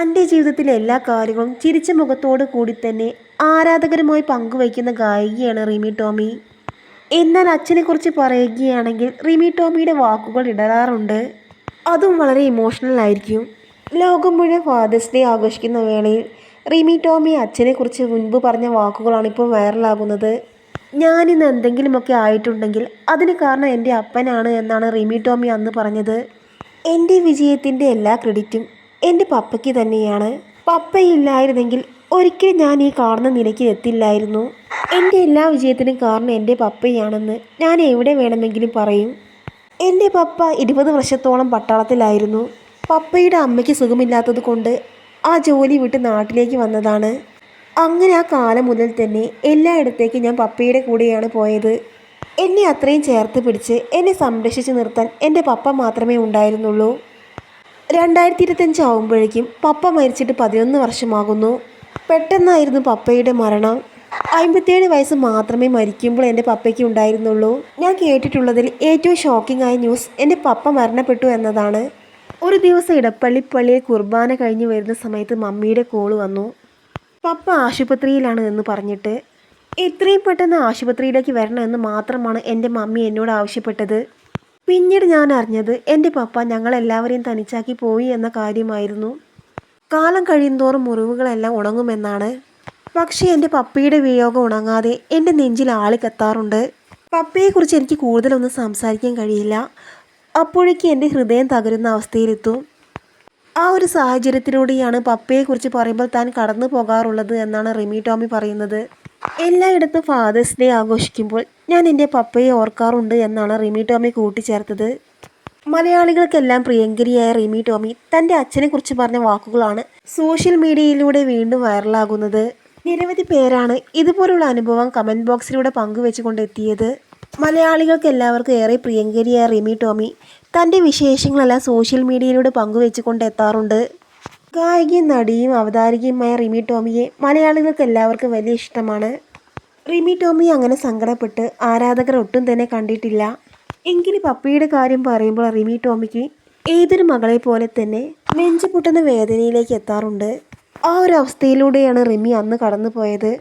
തൻ്റെ ജീവിതത്തിലെ എല്ലാ കാര്യങ്ങളും ചിരിച്ച മുഖത്തോടു കൂടി തന്നെ ആരാധകരുമായി പങ്കുവയ്ക്കുന്ന ഗായികയാണ് റിമി ടോമി. എന്നാൽ അച്ഛനെക്കുറിച്ച് പറയുകയാണെങ്കിൽ റിമി ടോമിയുടെ വാക്കുകൾ ഇടറാറുണ്ട്. അതും വളരെ ഇമോഷണൽ ആയിരിക്കും. ലോകം മുഴുവൻ ഫാദേഴ്സ് ഡേ ആഘോഷിക്കുന്ന വേളയിൽ റിമി ടോമി അച്ഛനെക്കുറിച്ച് മുൻപ് പറഞ്ഞ വാക്കുകളാണ് ഇപ്പോൾ വൈറലാകുന്നത്. ഞാനിന്ന് എന്തെങ്കിലുമൊക്കെ ആയിട്ടുണ്ടെങ്കിൽ അതിന് കാരണം എൻ്റെ അപ്പനാണ് എന്നാണ് റിമി ടോമി അന്ന് പറഞ്ഞത്. എൻ്റെ വിജയത്തിൻ്റെ എല്ലാ ക്രെഡിറ്റും എൻ്റെ പപ്പയ്ക്ക് തന്നെയാണ്. പപ്പയില്ലായിരുന്നെങ്കിൽ ഒരിക്കലും ഞാൻ ഈ കാണുന്ന നിലയ്ക്ക് എത്തില്ലായിരുന്നു. എൻ്റെ എല്ലാ വിജയത്തിനും കാരണം എൻ്റെ പപ്പയാണെന്ന് ഞാൻ എവിടെ വേണമെങ്കിലും പറയും. എൻ്റെ പപ്പ 20 വർഷത്തോളം പട്ടാളത്തിലായിരുന്നു. പപ്പയുടെ അമ്മയ്ക്ക് സുഖമില്ലാത്തത് കൊണ്ട് ആ ജോലി വിട്ട് നാട്ടിലേക്ക് വന്നതാണ്. അങ്ങനെ ആ കാലം മുതൽ തന്നെ എല്ലായിടത്തേക്കും ഞാൻ പപ്പയുടെ കൂടെയാണ് പോയത്. എന്നെ അത്രയും ചേർത്ത് പിടിച്ച് എന്നെ സംരക്ഷിച്ച് നിർത്താൻ എൻ്റെ പപ്പ മാത്രമേ ഉണ്ടായിരുന്നുള്ളൂ. 2025 ആവുമ്പോഴേക്കും പപ്പ മരിച്ചിട്ട് 11 വർഷമാകുന്നു. പെട്ടെന്നായിരുന്നു പപ്പയുടെ മരണം. 57 വയസ്സ് മാത്രമേ മരിക്കുമ്പോൾ എൻ്റെ പപ്പയ്ക്ക് ഉണ്ടായിരുന്നുള്ളൂ. ഞാൻ കേട്ടിട്ടുള്ളതിൽ ഏറ്റവും ഷോക്കിംഗ് ആയ ന്യൂസ് എൻ്റെ പപ്പ മരണപ്പെട്ടു എന്നതാണ്. ഒരു ദിവസം ഇടപ്പള്ളി പള്ളിയിൽ കുർബാന കഴിഞ്ഞ് വരുന്ന സമയത്ത് മമ്മിയുടെ കോള് വന്നു. പപ്പ ആശുപത്രിയിലാണ് എന്ന് പറഞ്ഞിട്ട്. എത്രയും പെട്ടെന്ന് ആശുപത്രിയിലേക്ക് വരണമെന്ന് മാത്രമാണ് എൻ്റെ മമ്മി എന്നോട് ആവശ്യപ്പെട്ടത്. പിന്നീട് ഞാൻ അറിഞ്ഞത് എൻ്റെ പപ്പ ഞങ്ങളെല്ലാവരെയും തനിച്ചാക്കി പോയി എന്ന കാര്യമായിരുന്നു. കാലം കഴിയുന്തോറും മുറിവുകളെല്ലാം ഉണങ്ങുമെന്നാണ്. പക്ഷേ എൻ്റെ പപ്പയുടെ വിയോഗം ഉണങ്ങാതെ എൻ്റെ നെഞ്ചിൽ ആളിക്കത്താറുണ്ട്. പപ്പയെക്കുറിച്ച് എനിക്ക് കൂടുതലൊന്നും സംസാരിക്കാൻ കഴിയില്ല. അപ്പോഴേക്ക് എൻ്റെ ഹൃദയം തകരുന്ന അവസ്ഥയിലെത്തും. ആ ഒരു സാഹചര്യത്തിലൂടെയാണ് പപ്പയെക്കുറിച്ച് പറയുമ്പോൾ താൻ കടന്നു പോകാറുള്ളത് എന്നാണ് റിമി ടോമി പറയുന്നത്. എല്ലായിടത്തും ഫാദേഴ്സ് ഡേ ആഘോഷിക്കുമ്പോൾ ഞാൻ എൻ്റെ പപ്പയെ ഓർക്കാറുണ്ട് എന്നാണ് റിമി ടോമി കൂട്ടിച്ചേർത്തത്. മലയാളികൾക്കെല്ലാം പ്രിയങ്കരിയായ റിമി ടോമി തൻ്റെ അച്ഛനെക്കുറിച്ച് പറഞ്ഞ വാക്കുകളാണ് സോഷ്യൽ മീഡിയയിലൂടെ വീണ്ടും വൈറലാകുന്നത്. നിരവധി പേരാണ് ഇതുപോലുള്ള അനുഭവം കമൻറ്റ് ബോക്സിലൂടെ പങ്കുവെച്ചുകൊണ്ടെത്തിയത്. മലയാളികൾക്ക് എല്ലാവർക്കും ഏറെ പ്രിയങ്കരിയായ റിമി ടോമി തൻ്റെ വിശേഷങ്ങളെല്ലാം സോഷ്യൽ മീഡിയയിലൂടെ പങ്കുവെച്ചുകൊണ്ട് എത്താറുണ്ട്. ഗായികയും നടിയും അവതാരികയുമായ റിമി ടോമിയെ മലയാളികൾക്ക് എല്ലാവർക്കും വലിയ ഇഷ്ടമാണ്. റിമി ടോമി അങ്ങനെ സങ്കടപ്പെട്ട് ആരാധകർ ഒട്ടും തന്നെ കണ്ടിട്ടില്ല. എങ്കിലും പപ്പയുടെ കാര്യം പറയുമ്പോൾ റിമി ടോമിക്ക് ഏതൊരു മകളെ പോലെ തന്നെ നെഞ്ചു പൊട്ടുന്ന വേദനയിലേക്ക് എത്താറുണ്ട്. ആ ഒരു അവസ്ഥയിലൂടെയാണ് റിമി അന്ന് കടന്നു പോയത്.